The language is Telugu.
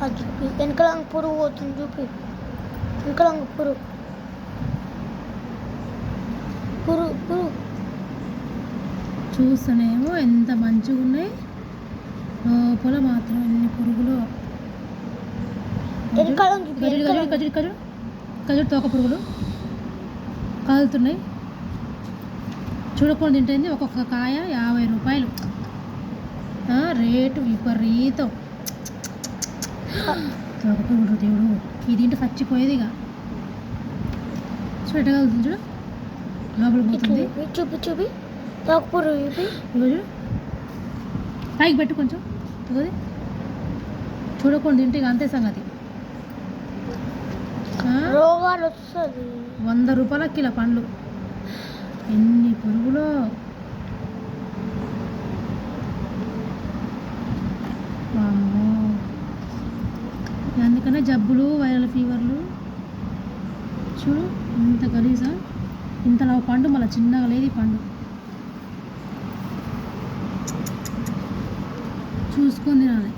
అది చూపి వెనకాల పురుగు పోతుంది చూపి వెనకాల పురుగు పురుగు పురుగు చూస్తేనేమో ఎంత మంచిగా ఉన్నాయి, లోపల మాత్రం ఎన్ని పురుగులు. వెనకాల ఖజూరు తోక పురుగులు కాలుతున్నాయి. చూడకుండా తింటుంది. ఒక్కొక్క కాయ 50 రూపాయలు, రేటు విపరీతం. తోక పురుగులు దేవుడు, ఇది తింటే చచ్చిపోయేది. ఇక చూడు ఎట్టగలుగుతుంది, చూడు లోపల పోతుంది. చూపి చూపి తోక పురుగు చూపి. చూడు పైకి పెట్టు కొంచెం, చూడకుండా తింటే ఇక అంతే సంగతి. రోగాలు వస్తుంది. 100 రూపాయల కిలో పండ్లు, ఎన్ని పురుగులో. వామ్మో, అందుకనే జబ్బులు, వైరల్ ఫీవర్లు. చూడు ఇంత గలీజా, ఇంతలా పండు మళ్ళీ చిన్నగా లేదు ఈ పండు. చూసుకొని తినాలి.